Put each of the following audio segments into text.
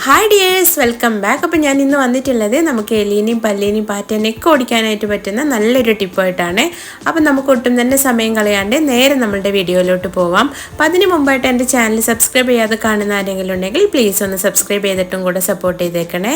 Hi dears, welcome back. അപ്പോൾ ഞാൻ ഇന്ന് വന്നിട്ടുള്ളത് നമുക്ക് എലീനെയും പല്ലിനെയും പാറ്റേനെയൊക്കെ ഓടിക്കാനായിട്ട് പറ്റുന്ന നല്ലൊരു ടിപ്പായിട്ടാണ്. അപ്പം നമുക്ക് ഒട്ടും തന്നെ സമയം കളയാണ്ട് നേരെ നമ്മളുടെ വീഡിയോയിലോട്ട് പോവാം. അപ്പം അതിന് മുമ്പായിട്ട് എൻ്റെ ചാനൽ സബ്സ്ക്രൈബ് ചെയ്യാതെ കാണുന്ന ആരെങ്കിലും ഉണ്ടെങ്കിൽ പ്ലീസ് ഒന്ന് സബ്സ്ക്രൈബ് ചെയ്തിട്ടും കൂടെ സപ്പോർട്ട് ചെയ്തേക്കണേ.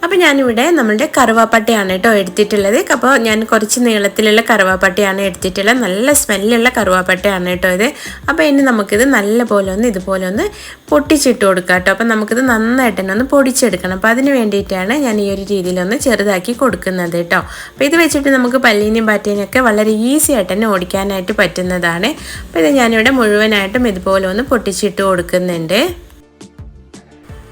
അപ്പോൾ ഞാനിവിടെ നമ്മളുടെ കറുവാപ്പട്ടയാണ് കേട്ടോ എടുത്തിട്ടുള്ളത്. അപ്പോൾ ഞാൻ കുറച്ച് നീളത്തിലുള്ള കറുവാപ്പട്ടയാണ് എടുത്തിട്ടുള്ളത്. നല്ല സ്മെല്ലുള്ള കറുവാപ്പട്ടയാണ് കേട്ടോ ഇത്. അപ്പോൾ ഇനി നമുക്കിത് നല്ല പോലെ ഇതുപോലെ ഒന്ന് പൊട്ടിച്ചിട്ട് കൊടുക്കാം കേട്ടോ. അപ്പോൾ നമുക്കിത് നന്നായിട്ട് തന്നെ ഒന്ന് പൊടിച്ചെടുക്കണം. അപ്പോൾ അതിന് വേണ്ടിയിട്ടാണ് ഞാൻ ഈ ഒരു രീതിയിലൊന്ന് ചെറുതാക്കി കൊടുക്കുന്നത് കേട്ടോ. അപ്പോൾ ഇത് വെച്ചിട്ട് നമുക്ക് പല്ലീനെയും പാറ്റേനെയൊക്കെ വളരെ ഈസി ആയിട്ട് തന്നെ ഓടിക്കാനായിട്ട് പറ്റുന്നതാണ്. അപ്പോൾ ഇത് ഞാനിവിടെ മുഴുവനായിട്ടും ഇതുപോലെ ഒന്ന് പൊട്ടിച്ചിട്ട് കൊടുക്കുന്നുണ്ട്.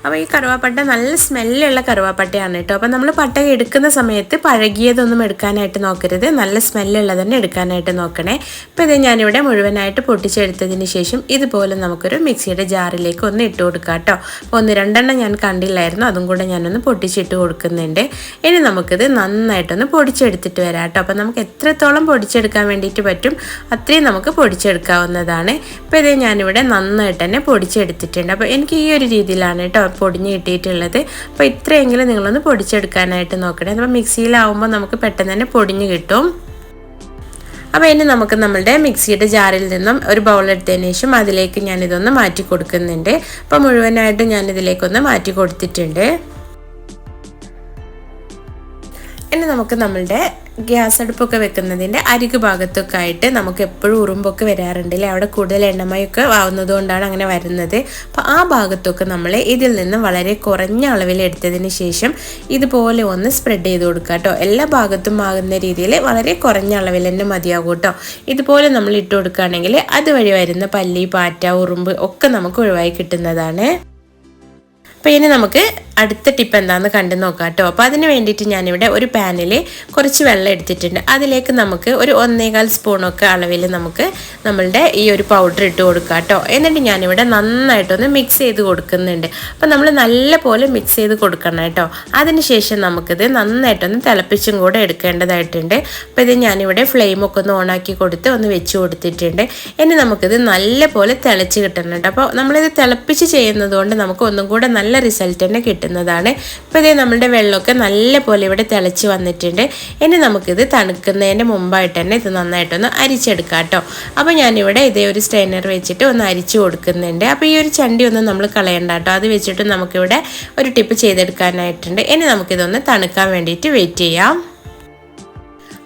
അപ്പോൾ ഈ കറുവാപ്പട്ട നല്ല സ്മെല്ലുള്ള കറുവാപ്പട്ടയാണ് കേട്ടോ. അപ്പോൾ നമ്മൾ പട്ട എടുക്കുന്ന സമയത്ത് പഴകിയതൊന്നും എടുക്കാനായിട്ട് നോക്കരുത്, നല്ല സ്മെല്ലുള്ളത് തന്നെ എടുക്കാനായിട്ട് നോക്കണേ. അപ്പോൾ ഇത് ഞാനിവിടെ മുഴുവനായിട്ട് പൊട്ടിച്ചെടുത്തതിന് ശേഷം ഇതുപോലെ നമുക്കൊരു മിക്സിയുടെ ജാറിലേക്ക് ഒന്ന് ഇട്ട് കൊടുക്കാം കേട്ടോ. അപ്പോൾ 1-2 ഞാൻ കണ്ടില്ലായിരുന്നു, അതും കൂടെ ഞാനൊന്ന് പൊട്ടിച്ചിട്ട് കൊടുക്കുന്നുണ്ട്. ഇനി നമുക്കിത് നന്നായിട്ടൊന്ന് പൊടിച്ചെടുത്തിട്ട് വരാം കേട്ടോ. അപ്പോൾ നമുക്ക് എത്രത്തോളം പൊടിച്ചെടുക്കാൻ വേണ്ടിയിട്ട് പറ്റും അത്രയും നമുക്ക് പൊടിച്ചെടുക്കാവുന്നതാണ്. അപ്പോൾ ഇത് ഞാനിവിടെ നന്നായിട്ട് തന്നെ പൊടിച്ചെടുത്തിട്ടുണ്ട്. അപ്പോൾ എനിക്ക് ഈ ഒരു രീതിയിലാണ് കേട്ടോ പൊടിഞ്ഞ് കിട്ടിയിട്ടുള്ളത്. അപ്പോൾ ഇത്രയെങ്കിലും നിങ്ങളൊന്ന് പൊടിച്ചെടുക്കാനായിട്ട് നോക്കണേ. അപ്പോൾ മിക്സിയിലാവുമ്പോൾ നമുക്ക് പെട്ടെന്ന് തന്നെ പൊടിഞ്ഞ് കിട്ടും. അപ്പോൾ ഇനി നമുക്ക് നമ്മളുടെ മിക്സിയുടെ ജാറിൽ നിന്നും ഒരു ബൗളെടുത്തതിന് ശേഷം അതിലേക്ക് ഞാനിതൊന്ന് മാറ്റി കൊടുക്കുന്നുണ്ട്. അപ്പോൾ മുഴുവനായിട്ടും ഞാനിതിലേക്കൊന്ന് മാറ്റി കൊടുത്തിട്ടുണ്ട്. ഇനി നമുക്ക് നമ്മളുടെ ഗ്യാസ് അടുപ്പൊക്കെ വെക്കുന്നതിൻ്റെ അരികു ഭാഗത്തൊക്കെ ആയിട്ട് നമുക്ക് എപ്പോഴും ഉറുമ്പൊക്കെ വരാറുണ്ടല്ലേ, അവിടെ കൂടുതൽ എണ്ണമയൊക്കെ ആവുന്നത് കൊണ്ടാണ് അങ്ങനെ വരുന്നത്. അപ്പോൾ ആ ഭാഗത്തൊക്കെ നമ്മൾ ഇതിൽ നിന്ന് വളരെ കുറഞ്ഞ അളവിൽ എടുത്തതിന് ശേഷം ഇതുപോലെ ഒന്ന് സ്പ്രെഡ് ചെയ്ത് കൊടുക്കുക കേട്ടോ. എല്ലാ ഭാഗത്തും ആകുന്ന രീതിയിൽ വളരെ കുറഞ്ഞ അളവിൽ തന്നെ മതിയാകും കേട്ടോ. ഇതുപോലെ നമ്മൾ ഇട്ട് കൊടുക്കുകയാണെങ്കിൽ അതുവഴി വരുന്ന പല്ലി, പാറ്റ, ഉറുമ്പ് ഒക്കെ നമുക്ക് ഒഴിവായി കിട്ടുന്നതാണ്. അപ്പോൾ ഇനി നമുക്ക് അടുത്ത ടിപ്പ് എന്താണെന്ന് കണ്ടു നോക്കാം കേട്ടോ. അപ്പോൾ അതിന് വേണ്ടിയിട്ട് ഞാനിവിടെ ഒരു പാനിൽ കുറച്ച് വെള്ളം എടുത്തിട്ടുണ്ട്. അതിലേക്ക് നമുക്ക് ഒരു 1.25 സ്പൂണൊക്കെ അളവിൽ നമുക്ക് നമ്മളുടെ ഈ ഒരു പൗഡർ ഇട്ട് കൊടുക്കാം കേട്ടോ. എന്നിട്ട് ഞാനിവിടെ നന്നായിട്ടൊന്ന് മിക്സ് ചെയ്ത് കൊടുക്കുന്നുണ്ട്. അപ്പോൾ നമ്മൾ നല്ല പോലെ മിക്സ് ചെയ്ത് കൊടുക്കണം കേട്ടോ. അതിനുശേഷം നമുക്കിത് നന്നായിട്ടൊന്ന് തിളപ്പിച്ചും കൂടെ എടുക്കേണ്ടതായിട്ടുണ്ട്. അപ്പോൾ ഇത് ഞാനിവിടെ ഫ്ലെയിമൊക്കെ ഒന്ന് ഓണാക്കി കൊടുത്ത് ഒന്ന് വെച്ച് കൊടുത്തിട്ടുണ്ട്. ഇനി നമുക്കിത് നല്ല പോലെ തിളച്ച് കിട്ടുന്നുണ്ട്. അപ്പോൾ നമ്മളിത് തിളപ്പിച്ച് ചെയ്യുന്നത് കൊണ്ട് നമുക്ക് ഒന്നും കൂടെ നല്ല റിസൾട്ട് തന്നെ കിട്ടുന്നതാണ്. ഇപ്പോൾ ഇതേ നമ്മുടെ വെള്ളമൊക്കെ നല്ല പോലെ ഇവിടെ തിളച്ച് വന്നിട്ടുണ്ട്. ഇനി നമുക്കിത് തണുക്കുന്നതിന് മുമ്പായിട്ട് തന്നെ ഇത് നന്നായിട്ടൊന്ന് അരിച്ചെടുക്കാം കേട്ടോ. അപ്പോൾ ഞാനിവിടെ ഇതേ ഒരു സ്ട്രെയിനർ വെച്ചിട്ട് ഒന്ന് അരിച്ചു കൊടുക്കുന്നുണ്ട്. അപ്പോൾ ഈ ഒരു ചണ്ടി ഒന്നും നമ്മൾ കളയണ്ട കേട്ടോ. അത് വെച്ചിട്ട് നമുക്കിവിടെ ഒരു ടിപ്പ് ചെയ്തെടുക്കാനായിട്ടുണ്ട്. ഇനി നമുക്കിതൊന്ന് തണുക്കാൻ വേണ്ടിയിട്ട് വെയിറ്റ് ചെയ്യാം.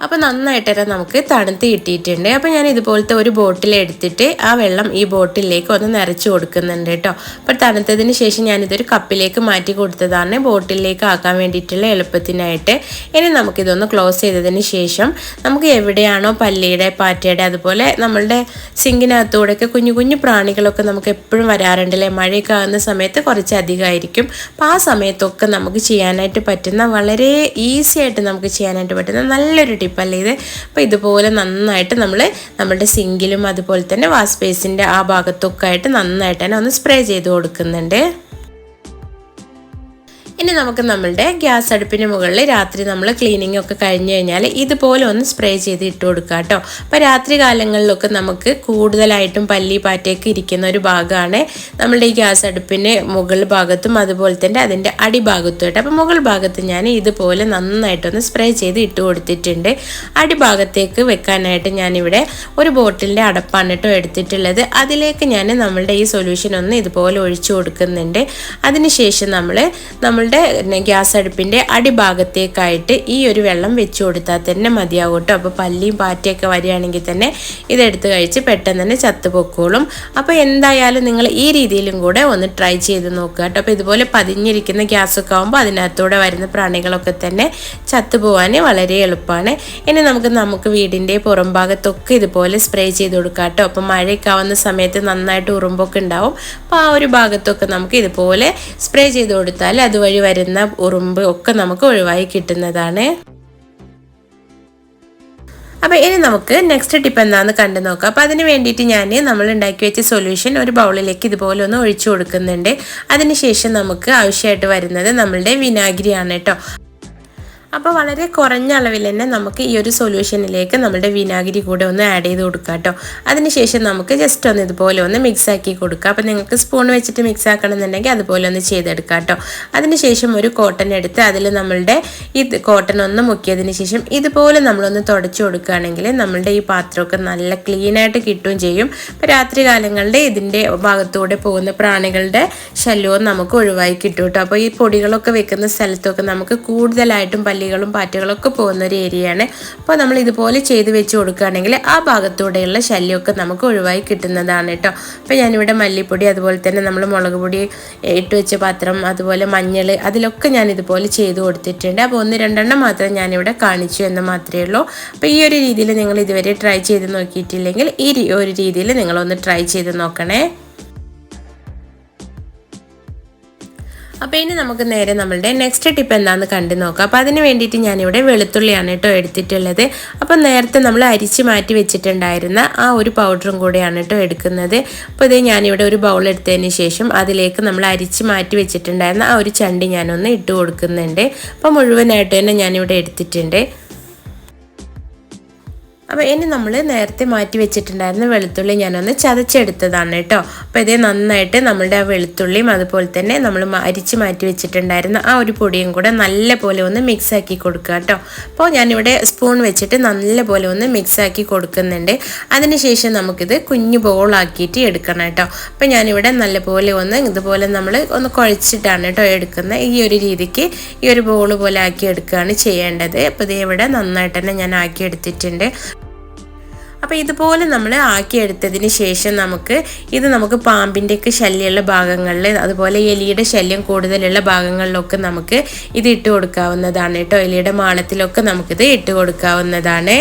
അപ്പോൾ നന്നായിട്ട് നമുക്ക് തണുത്ത് കിട്ടിയിട്ടുണ്ട്. അപ്പോൾ ഞാൻ ഇതുപോലത്തെ ഒരു ബോട്ടിൽ എടുത്തിട്ട് ആ വെള്ളം ഈ ബോട്ടിലേക്ക് ഒന്ന് നിറച്ച് കൊടുക്കുന്നുണ്ട് കേട്ടോ. അപ്പോൾ തണുത്തതിന് ശേഷം ഞാനിതൊരു കപ്പിലേക്ക് മാറ്റി കൊടുത്തതാണ് ബോട്ടിലേക്ക് ആക്കാൻ വേണ്ടിയിട്ടുള്ള എളുപ്പത്തിനായിട്ട്. ഇനി നമുക്കിതൊന്ന് ക്ലോസ് ചെയ്തതിന് ശേഷം നമുക്ക് എവിടെയാണോ പല്ലിയുടെ, പാറ്റയുടെ, അതുപോലെ നമ്മളുടെ സിങ്കിനകത്തൂടെയൊക്കെ കുഞ്ഞു കുഞ്ഞു പ്രാണികളൊക്കെ നമുക്ക് എപ്പോഴും വരാറുണ്ടല്ലേ, മഴയൊക്കെ ആകുന്ന സമയത്ത് കുറച്ച് അധികമായിരിക്കും. അപ്പോൾ ആ സമയത്തൊക്കെ നമുക്ക് ചെയ്യാനായിട്ട് പറ്റുന്ന വളരെ ഈസി ആയിട്ട് നമുക്ക് ചെയ്യാനായിട്ട് പറ്റുന്ന നല്ലൊരു ടിപ്പല്ലേ ഇത്. അപ്പോൾ ഇതുപോലെ നന്നായിട്ട് നമ്മളുടെ സിങ്കിലും അതുപോലെ തന്നെ വാഷ് ബേസിൻ്റെ ആ ഭാഗത്തൊക്കെ ആയിട്ട് നന്നായിട്ട് തന്നെ ഒന്ന് സ്പ്രേ ചെയ്ത് കൊടുക്കുന്നുണ്ട്. ഇനി നമുക്ക് നമ്മളുടെ ഗ്യാസ് അടുപ്പിന് മുകളിൽ രാത്രി നമ്മൾ ക്ലീനിങ് ഒക്കെ കഴിഞ്ഞ് കഴിഞ്ഞാൽ ഇതുപോലെ ഒന്ന് സ്പ്രേ ചെയ്ത് ഇട്ട് കൊടുക്കുക കേട്ടോ. അപ്പോൾ രാത്രി കാലങ്ങളിലൊക്കെ നമുക്ക് കൂടുതലായിട്ടും പല്ലി, പാറ്റയൊക്കെ ഇരിക്കുന്ന ഒരു ഭാഗമാണ് നമ്മളുടെ ഈ ഗ്യാസ് അടുപ്പിന് മുകൾ ഭാഗത്തും അതുപോലെ തന്നെ അതിൻ്റെ അടിഭാഗത്തുമായിട്ട്. അപ്പോൾ മുകൾ ഭാഗത്ത് ഞാൻ ഇതുപോലെ നന്നായിട്ടൊന്ന് സ്പ്രേ ചെയ്ത് ഇട്ട് കൊടുത്തിട്ടുണ്ട്. അടിഭാഗത്തേക്ക് വെക്കാനായിട്ട് ഞാനിവിടെ ഒരു ബോട്ടിലിൻ്റെ അടപ്പാണ് കേട്ടോ എടുത്തിട്ടുള്ളത്. അതിലേക്ക് ഞാൻ നമ്മളുടെ ഈ സൊല്യൂഷൻ ഒന്ന് ഇതുപോലെ ഒഴിച്ചു കൊടുക്കുന്നുണ്ട്. അതിനുശേഷം നമ്മളുടെ ഗ്യാസ് അടുപ്പിൻ്റെ അടിഭാഗത്തേക്കായിട്ട് ഈ ഒരു വെള്ളം വെച്ച് കൊടുത്താൽ തന്നെ മതിയാകും കേട്ടോ. അപ്പോൾ പല്ലിയും പാറ്റയൊക്കെ വരികയാണെങ്കിൽ തന്നെ ഇതെടുത്ത് കഴിച്ച് പെട്ടെന്ന് തന്നെ ചത്തുപൊക്കോളും. അപ്പോൾ എന്തായാലും നിങ്ങൾ ഈ രീതിയിലും കൂടെ ഒന്ന് ട്രൈ ചെയ്ത് നോക്കുക കേട്ടോ. അപ്പോൾ ഇതുപോലെ പതിഞ്ഞിരിക്കുന്ന ഗ്യാസൊക്കെ ആകുമ്പോൾ അതിനകത്തൂടെ വരുന്ന പ്രാണികളൊക്കെ തന്നെ ചത്തുപോകാൻ വളരെ എളുപ്പമാണ്. ഇനി നമുക്ക് വീടിൻ്റെ പുറം ഭാഗത്തൊക്കെ ഇതുപോലെ സ്പ്രേ ചെയ്ത് കൊടുക്കാം കേട്ടോ. അപ്പോൾ മഴയൊക്കെ ആവുന്ന സമയത്ത് നന്നായിട്ട് ഉറുമ്പൊക്കെ ഉണ്ടാവും. അപ്പോൾ ആ ഒരു ഭാഗത്തൊക്കെ നമുക്ക് ഇതുപോലെ സ്പ്രേ ചെയ്ത് കൊടുത്താൽ അതുവഴി വരുന്ന ഉറുമ്പ് ഒക്കെ നമുക്ക് ഒഴിവായി കിട്ടുന്നതാണ്. അപ്പോൾ ഇനി നമുക്ക് നെക്സ്റ്റ് ടിപ്പ് എന്താണെന്ന് കണ്ടു നോക്കാം. അപ്പോൾ അതിന് വേണ്ടിയിട്ട് നമ്മൾ ഉണ്ടാക്കി വെച്ച സൊല്യൂഷൻ ഒരു ബൗളിലേക്ക് ഇതുപോലെ ഒന്ന് ഒഴിച്ചു കൊടുക്കുന്നുണ്ട്. അതിനുശേഷം നമുക്ക് ആവശ്യമായിട്ട് വരുന്നത് നമ്മളുടെ വിനാഗിരിയാണ് കേട്ടോ. അപ്പോൾ വളരെ കുറഞ്ഞ അളവിൽ തന്നെ നമുക്ക് ഈ ഒരു സൊല്യൂഷനിലേക്ക് നമ്മുടെ വിനാഗിരി കൂടെ ഒന്ന് ആഡ് ചെയ്ത് കൊടുക്കാം കേട്ടോ. അതിനുശേഷം നമുക്ക് ജസ്റ്റ് ഒന്ന് ഇതുപോലെ ഒന്ന് മിക്സ് ആക്കി കൊടുക്കുക. അപ്പോൾ നിങ്ങൾക്ക് സ്പൂൺ വെച്ചിട്ട് മിക്സ് ആക്കണമെന്നുണ്ടെങ്കിൽ അതുപോലെ ഒന്ന് ചെയ്തെടുക്കാം കേട്ടോ. അതിനുശേഷം ഒരു കോട്ടൺ എടുത്ത് അതിൽ നമ്മളുടെ ഈ കോട്ടൺ ഒന്ന് മുക്കിയതിന് ശേഷം ഇതുപോലെ നമ്മളൊന്ന് തുടച്ചു കൊടുക്കുകയാണെങ്കിൽ നമ്മളുടെ ഈ പാത്രമൊക്കെ നല്ല ക്ലീനായിട്ട് കിട്ടുകയും ചെയ്യും. ഇപ്പോൾ രാത്രി കാലങ്ങളിൽ ഇതിൻ്റെ ഭാഗത്തൂടെ പോകുന്ന പ്രാണികളുടെ ശല്യവും നമുക്ക് ഒഴിവായി കിട്ടും കേട്ടോ. അപ്പോൾ ഈ പൊടികളൊക്കെ വെക്കുന്ന സ്ഥലത്തൊക്കെ നമുക്ക് കൂടുതലായിട്ടും പല്ലികളും പാറ്റകളൊക്കെ പോകുന്ന ഒരു ഏരിയയാണ്. അപ്പോൾ നമ്മൾ ഇതുപോലെ ചെയ്ത് വെച്ച് കൊടുക്കുകയാണെങ്കിൽ ആ ഭാഗത്തൂടെയുള്ള ശല്യമൊക്കെ നമുക്ക് ഒഴിവായി കിട്ടുന്നതാണ് കേട്ടോ. അപ്പോൾ ഞാനിവിടെ മല്ലിപ്പൊടി, അതുപോലെ തന്നെ നമ്മൾ മുളക് പൊടി ഇട്ട് വെച്ച പാത്രം, അതുപോലെ മഞ്ഞൾ, അതിലൊക്കെ ഞാൻ ഇതുപോലെ ചെയ്ത് കൊടുത്തിട്ടുണ്ട്. അപ്പോൾ 1-2 മാത്രം ഞാനിവിടെ കാണിച്ചു എന്ന് മാത്രമേ ഉള്ളൂ. അപ്പോൾ ഈ ഒരു രീതിയിൽ നിങ്ങൾ ഇതുവരെ ട്രൈ ചെയ്ത് നോക്കിയിട്ടില്ലെങ്കിൽ ഈ ഒരു രീതിയിൽ നിങ്ങളൊന്ന് ട്രൈ ചെയ്ത് നോക്കണേ. അപ്പോൾ ഇനി നമുക്ക് നേരെ നമ്മളുടെ നെക്സ്റ്റ് ടിപ്പ് എന്താണെന്ന് കണ്ടു നോക്കാം. അപ്പോൾ അതിന് വേണ്ടിയിട്ട് ഞാനിവിടെ വെളുത്തുള്ളിയാണ് കേട്ടോ എടുത്തിട്ടുള്ളത്. അപ്പോൾ നേരത്തെ നമ്മൾ അരിച്ച് മാറ്റി വെച്ചിട്ടുണ്ടായിരുന്ന ആ ഒരു പൗഡറും കൂടെയാണ് കേട്ടോ എടുക്കുന്നത്. അപ്പോൾ ഇത് ഞാനിവിടെ ഒരു ബൗൾ എടുത്തതിന് ശേഷം അതിലേക്ക് നമ്മൾ അരിച്ച് മാറ്റി വെച്ചിട്ടുണ്ടായിരുന്ന ആ ഒരു ചണ്ടി ഞാനൊന്ന് ഇട്ട് കൊടുക്കുന്നുണ്ട്. അപ്പോൾ മുഴുവനായിട്ട് തന്നെ ഞാനിവിടെ എടുത്തിട്ടുണ്ട്. അപ്പോൾ ഇനി നമ്മൾ നേരത്തെ മാറ്റി വെച്ചിട്ടുണ്ടായിരുന്ന വെളുത്തുള്ളി ഞാനൊന്ന് ചതച്ചെടുത്തതാണ് കേട്ടോ. അപ്പോൾ ഇതേ നന്നായിട്ട് നമ്മളുടെ ആ വെളുത്തുള്ളിയും അതുപോലെ തന്നെ നമ്മൾ അരിച്ച് മാറ്റി വെച്ചിട്ടുണ്ടായിരുന്ന ആ ഒരു പൊടിയും കൂടെ നല്ലപോലെ ഒന്ന് മിക്സ് ആക്കി കൊടുക്കുക കേട്ടോ. അപ്പോൾ ഞാനിവിടെ സ്പൂൺ വെച്ചിട്ട് നല്ലപോലെ ഒന്ന് മിക്സ് ആക്കി കൊടുക്കുന്നുണ്ട്. അതിനുശേഷം നമുക്കിത് കുഞ്ഞു ബോളാക്കിയിട്ട് എടുക്കണം കേട്ടോ. അപ്പോൾ ഞാനിവിടെ നല്ലപോലെ ഒന്ന് ഇതുപോലെ നമ്മൾ ഒന്ന് കുഴച്ചിട്ടാണ് കേട്ടോ എടുക്കുന്നത്. ഈ ഒരു രീതിക്ക് ഈ ഒരു ബോൾ പോലെ ആക്കി എടുക്കുകയാണ് ചെയ്യേണ്ടത്. അപ്പോൾ ഇത് ഇവിടെ നന്നായിട്ട് തന്നെ ഞാൻ ആക്കി എടുത്തിട്ടുണ്ട്. അപ്പോൾ ഇതുപോലെ നമ്മൾ ആക്കിയെടുത്തതിന് ശേഷം നമുക്ക് പാമ്പിൻ്റെയൊക്കെ ശല്യമുള്ള ഭാഗങ്ങളിൽ, അതുപോലെ എലിയുടെ ശല്യം കൂടുതലുള്ള ഭാഗങ്ങളിലൊക്കെ നമുക്ക് ഇത് ഇട്ട് കൊടുക്കാവുന്നതാണ് കേട്ടോ. എലിയുടെ മാളത്തിലൊക്കെ നമുക്കിത് ഇട്ട് കൊടുക്കാവുന്നതാണ്.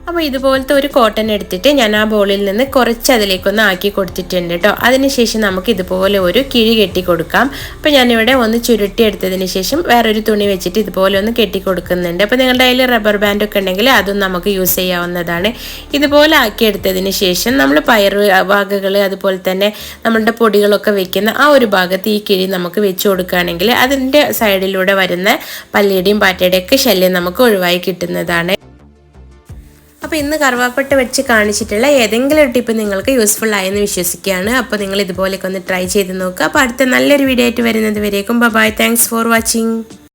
അപ്പോൾ ഇതുപോലത്തെ ഒരു കോട്ടൺ എടുത്തിട്ട് ഞാൻ ആ ബോളിൽ നിന്ന് കുറച്ച് അതിലേക്കൊന്ന് ആക്കി കൊടുത്തിട്ടുണ്ട് കേട്ടോ. അതിനുശേഷം നമുക്ക് ഇതുപോലെ ഒരു കിഴി കെട്ടി കൊടുക്കാം. അപ്പോൾ ഞാനിവിടെ ഒന്ന് ചുരുട്ടി എടുത്തതിന് ശേഷം വേറൊരു തുണി വെച്ചിട്ട് ഇതുപോലെ ഒന്ന് കെട്ടി കൊടുക്കുന്നുണ്ട്. അപ്പോൾ നിങ്ങളുടെ കയ്യിൽ റബ്ബർ ബാൻഡൊക്കെ ഉണ്ടെങ്കിൽ അതും നമുക്ക് യൂസ് ചെയ്യാവുന്നതാണ്. ഇതുപോലെ ആക്കിയെടുത്തതിന് ശേഷം നമ്മൾ പയർ വകകൾ, അതുപോലെ തന്നെ നമ്മളുടെ പൊടികളൊക്കെ വെക്കുന്ന ആ ഒരു ഭാഗത്ത് ഈ കിഴി നമുക്ക് വെച്ച് കൊടുക്കുകയാണെങ്കിൽ അതിൻ്റെ സൈഡിലൂടെ വരുന്ന പല്ലിയുടെയും പാറ്റയുടെയും ഒക്കെ ശല്യം നമുക്ക് ഒഴിവായി കിട്ടുന്നതാണ്. അപ്പോൾ ഇന്ന് കറുവാപ്പട്ട വെച്ച് കാണിച്ചിട്ടുള്ള ഏതെങ്കിലും ഒരു ടിപ്പ് നിങ്ങൾക്ക് യൂസ്ഫുൾ ആയെന്ന് വിശ്വസിക്കുകയാണ്. അപ്പോൾ നിങ്ങൾ ഇതുപോലെയൊക്കെ ഒന്ന് ട്രൈ ചെയ്ത് നോക്കുക. അപ്പോൾ അടുത്ത നല്ലൊരു വീഡിയോ ആയിട്ട് വരുന്നത് വരേക്കും ബൈ. Thanks for watching.